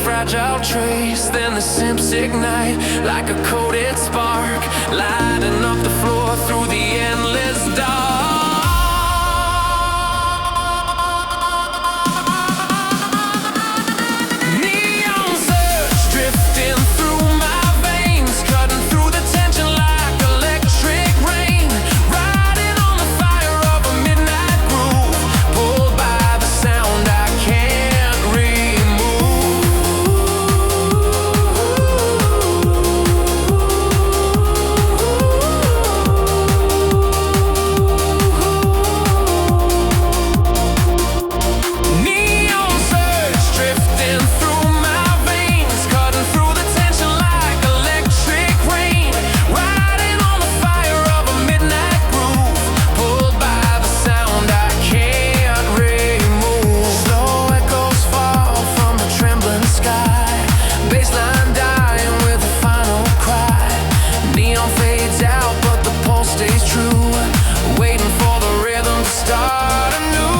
fragile trace. Then the simps ignite like a coated spark, lighting up the floor through the endless dark. Neon surge drifting through my veins, cutting through the tension like electric rain, riding on the fire of a midnight groove, pulled by the sound I can't remove. Neon surge drifting through my veins, cutting through the tension like electric rain, riding on the fire of a midnight groove, pulled by the sound I can't remove. Slow echoes fall from the trembling sky, baseline dying with a final cry. Neon fades out but the pulse stays true, waiting for the rhythm to start anew.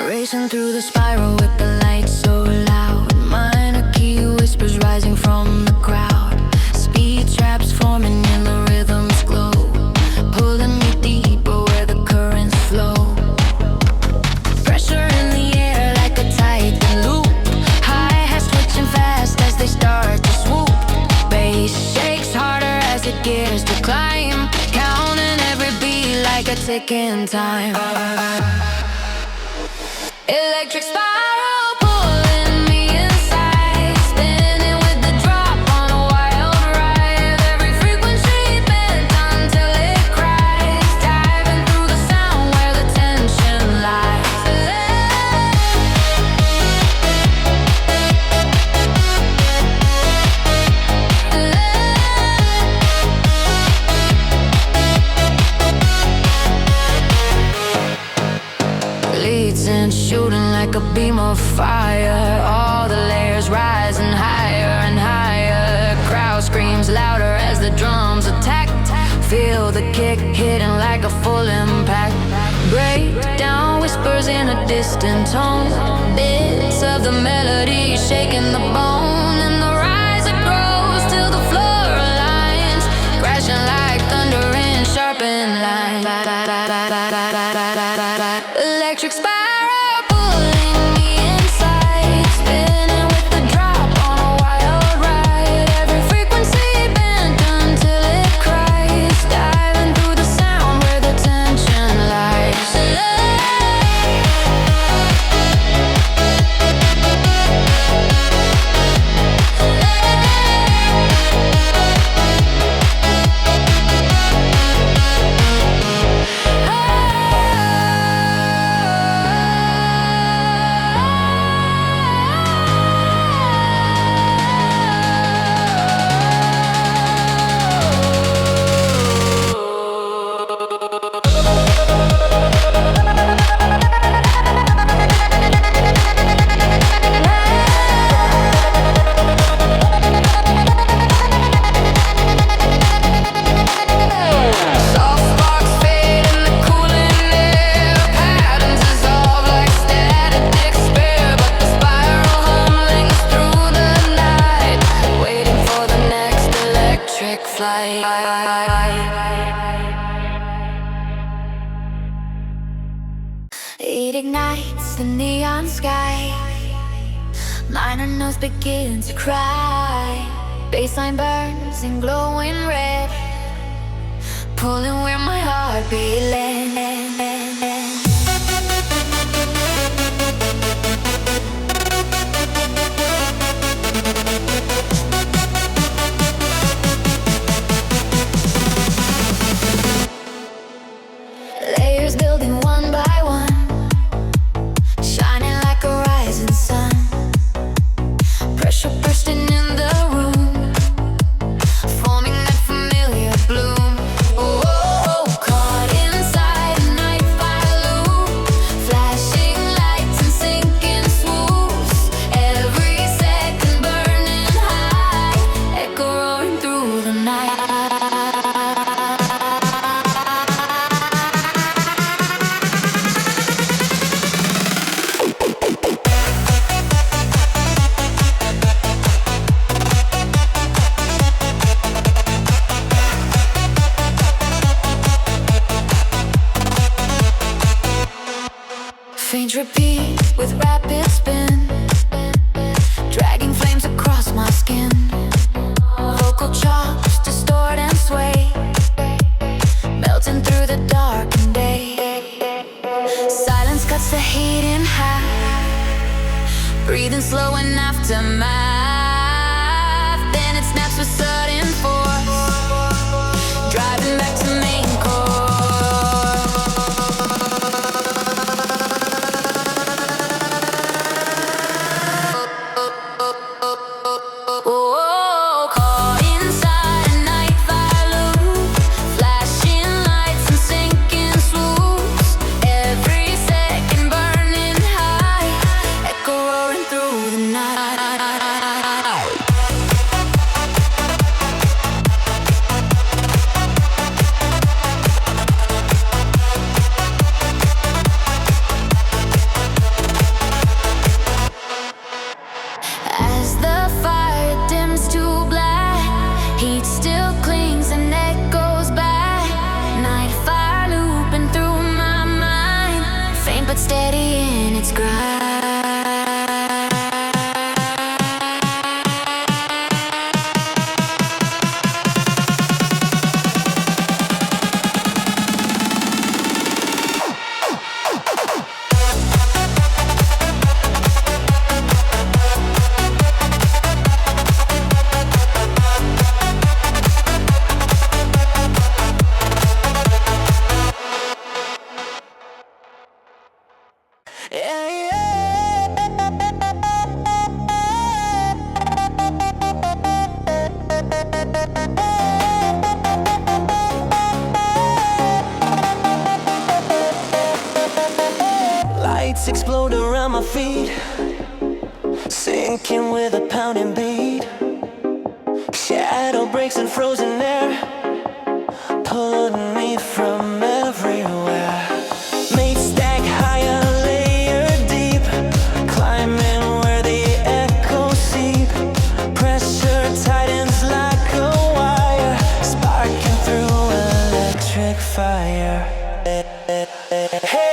Racing through the spiral with the lights so loud, minor key whispers rising from the crowd, speed traps forming in the rhythm's glow, pulling me deeper where the currents flow. Pressure in the air like a tight loop, hi-hats twitching fast as they start to swoop. Bass shakes harder as it gears to climb, counting every beat like a ticking time. Electric spiral pulling me inside, spinning with the drop on a wild ride. Every frequency bent until it cries, diving through the sound where the tension lies. Leads and shooting like a beam of fire, all the layers rising higher and higher. Crowd screams louder as the drums attack, feel the kick hitting like a full impact. Breakdown whispers in a distant tone, bits of the melody shaking the bone. And the rise it grows till the floor aligns, crashing like thunder in sharpened lines. Electric spiral pulling me inside, spinning with the drop on a wild ride. Every frequency bent until it cries, diving through the sound where the tension lies. It ignites the neon sky, minor notes begin to cry, bassline burns in glowing red, pulling where my heartbeat lands. Layers building one by one, shining like a rising sun. Pressure bursting in the room, forming that familiar bloom. Oh, caught inside. slow and aftermath. Then it snaps with sudden force, driving back to main explode around my feet, sinking with a pounding beat. Shadow breaks in frozen air, pulling me from everywhere. Made stack higher, layer deep, climbing where the echoes seep. Pressure tightens like a wire, sparking through electric fire. Hey,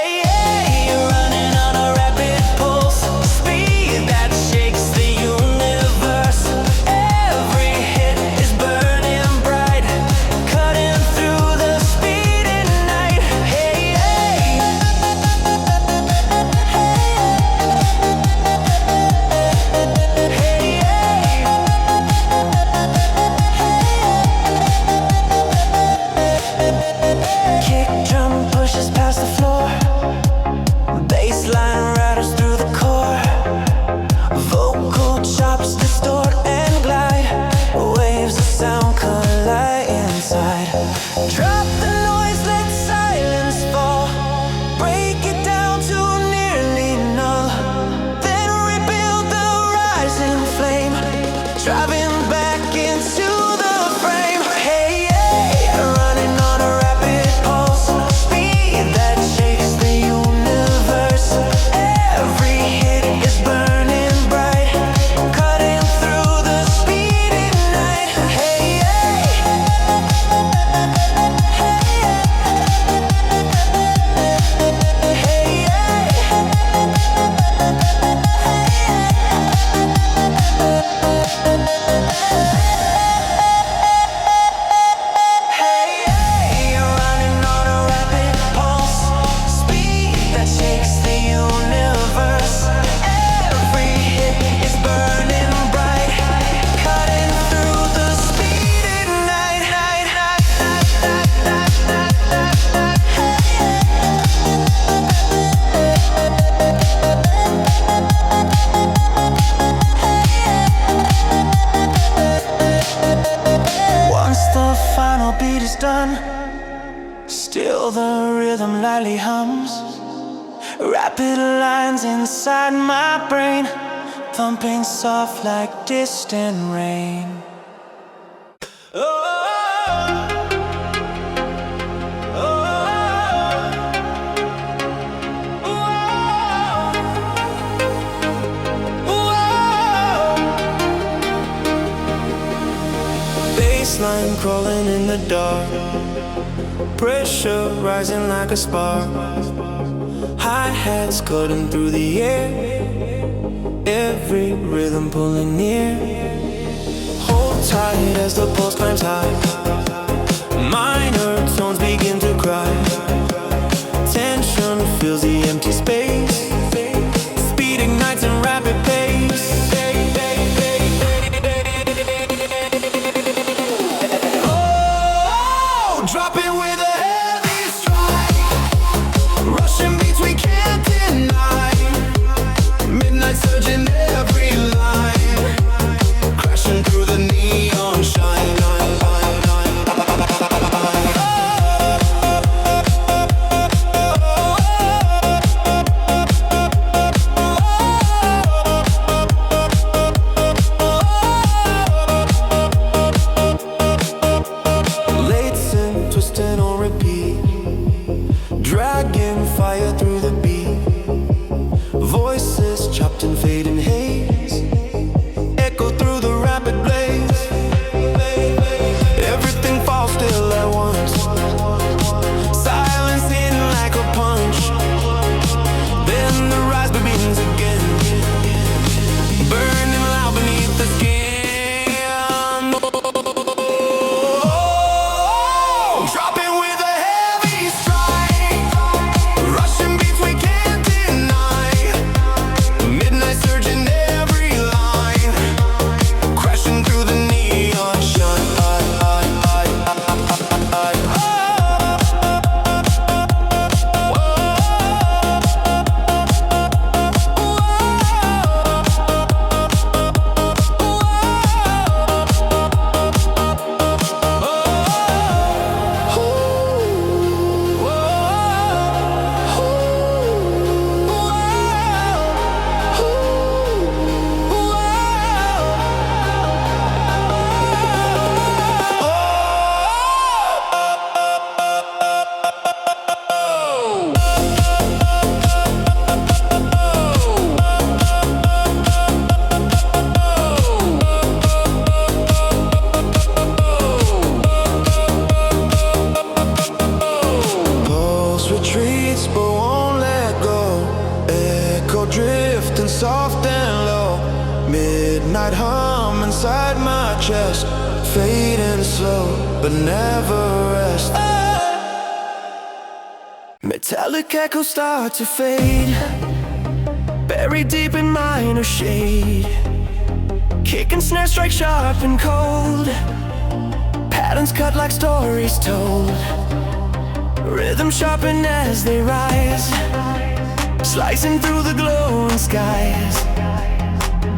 still the rhythm lightly hums. Rapid lines inside my brain, thumping soft like distant rain. Baseline crawling in the dark, pressure rising like a spark. Hi-hats cutting through the air, every rhythm pulling near. Hold tight as the pulse climbs high, minor tones begin to cry. Tension fills the empty space, speed ignites in rapid pace. Dropping with a heavy strike, rushing beats we can't deny. Midnight surging every line, crashing through the neon shine. Twisting on repeat, dragging fire through the beat. Voices chopped in fading haze, echo through the rapid blaze. Everything falls still at once, silence hitting like a punch. Then the rise begins again, burning loud beneath the skin. Retreats but won't let go, echo drifting soft and low. Midnight hum inside my chest, fading slow but never rest. Metallic echoes start to fade, buried deep in minor shade. Kick and snare strike sharp and cold, patterns cut like stories told. Rhythm sharpen as they rise, slicing through the glowing skies.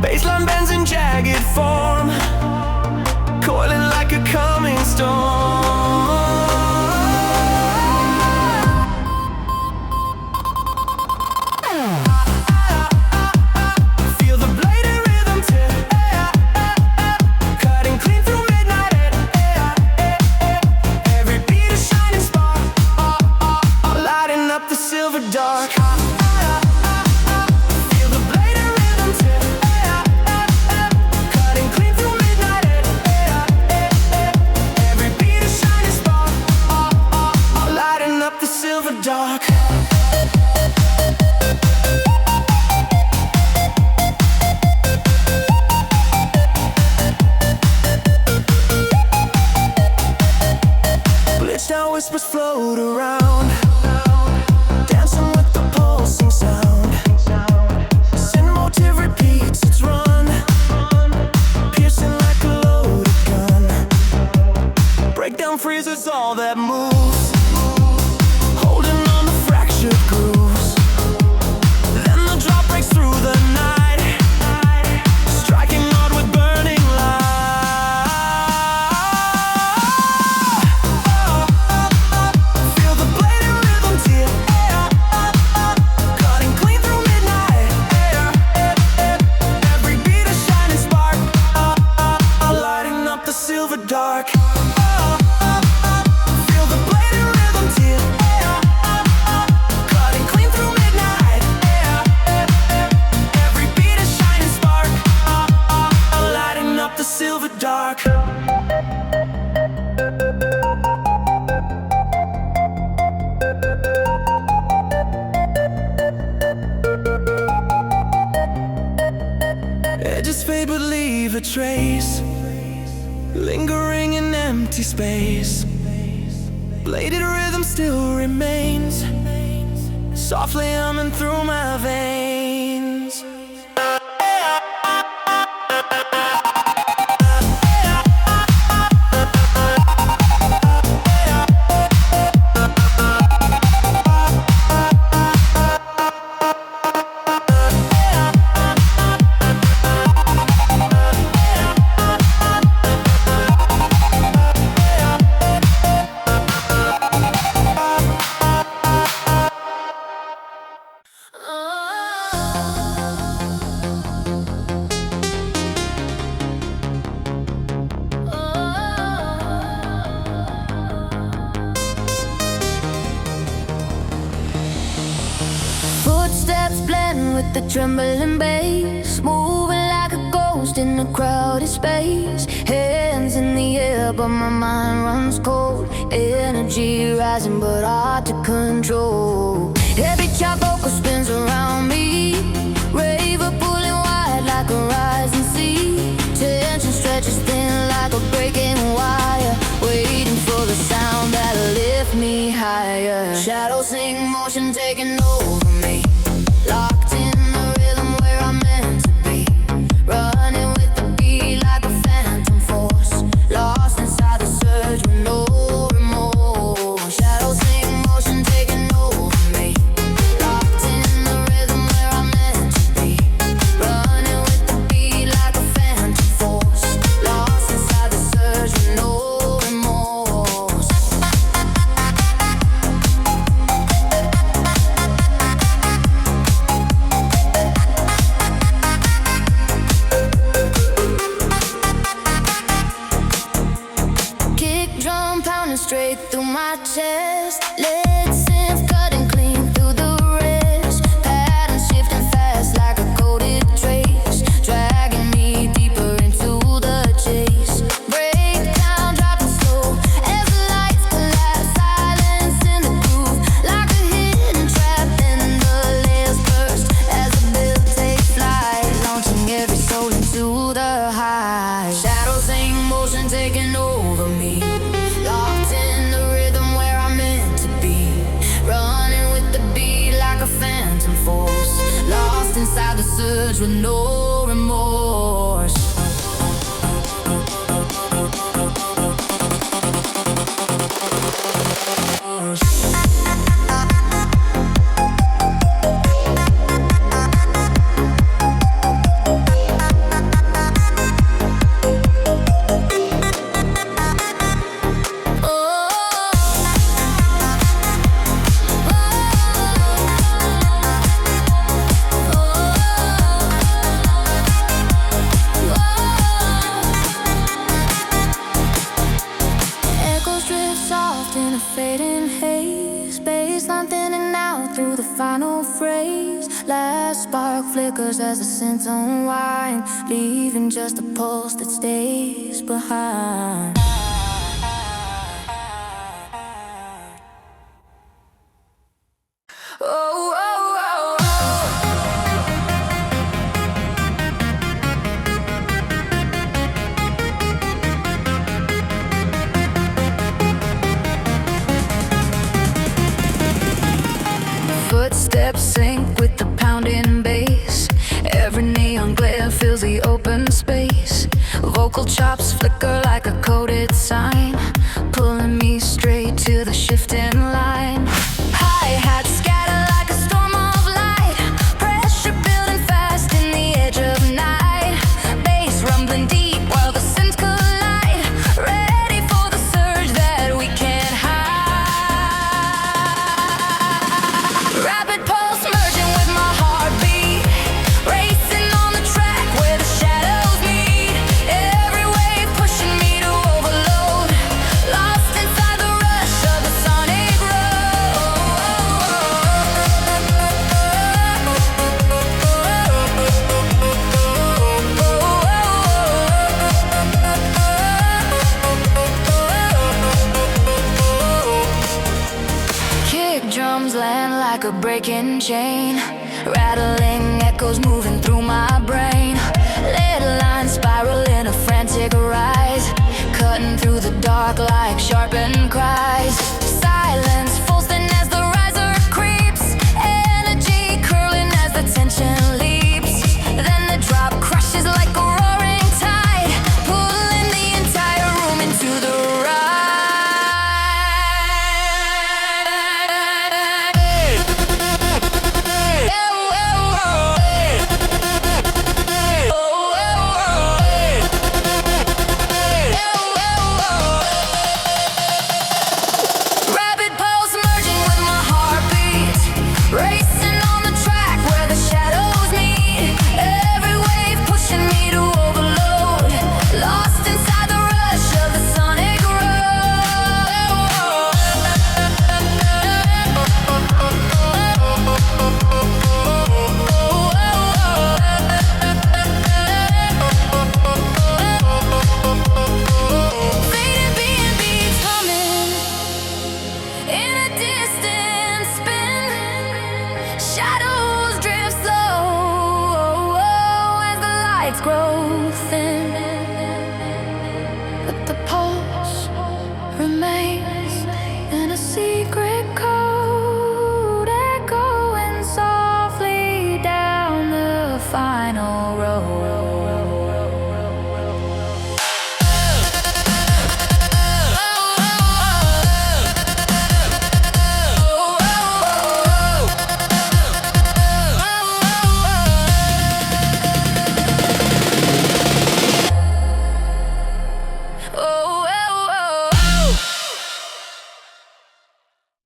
Baseline bends in jagged form, coiling like a coming storm. Feel the blade and rhythm tip, cutting clean through midnight. Every beat a shining spark, lighting up the silver dark. Feel the blade and rhythm tip, cutting clean through midnight. Every beat a shining spark, lighting up the silver dark. Glitched down whispers float around, dancing with the pulsing sound. Sin motive repeats its run, piercing like a loaded gun. Breakdown freezes all that moves, holding on to fractured grooves. Then the drop breaks through the night, striking hard with burning light. Feel the blade and rhythm tear, cutting clean through midnight. Every beat a shining spark, lighting up the silver dark. Feel the blade and rhythm tear, cutting clean through midnight. Every beat a shining spark, lighting up the silver dark. Edges fade but leave a trace, lingering in empty space. Bladed rhythm still remains, softly humming through my veins. with the trembling bass, moving like a ghost in a crowded space. Hands in the air, but my mind runs cold. Energy rising, but hard to control. Every chop vocal spins around me, raver pulling wide like a rising sea. Tension stretches thin like a breaking wire, waiting for the sound that'll lift me higher. Shadows sing, motion taking over me, locked in the rhythm where I'm meant to be. Running with the beat like a phantom force, lost inside the surge with no remorse. Shadows sing, motion taking over me, locked in the rhythm where I'm meant to be. Running with the beat like a phantom force, lost inside the surge with no remorse. Kick drum pounding straight through my chest, lead synth cutting clean through the rest. Pattern shifting fast like a coded trace, dragging me deeper into the chase. Breakdown dropping slow as the lights collapse, silence in the groove like a hidden trap. And the layers burst as the bill takes flight, launching every soul into the high. Shadows sing, motion taking over me, locked in the rhythm where I'm meant to be. Running with the beat like a phantom force, lost inside the surge with no remorse. Echoes drift soft in a fading haze, baseline thinning out through the final phrase. Last spark flickers as the synths unwind, leaving just a pulse that stays behind. Oh, oh, oh, oh. Footsteps sync with the pounding bass, every neon glare fills the open space. Vocal chops flicker like a coded sign, pulling me straight to the shifting line. Hi-hats scatter like a storm of light, pressure building fast in the edge of night. Bass rumbling deep while the synths collide, ready for the surge that we can't hide. Rapid pulse merging with my heartbeat, racing on the track where the shadows meet. Every wave pushing me to overload, lost inside the rush of the sonic Kick drums land like a breaking chain, rattling echoes moving through my brain. Lead lines spiral in a frantic rise, cutting through the dark like sharpened cries. Silence full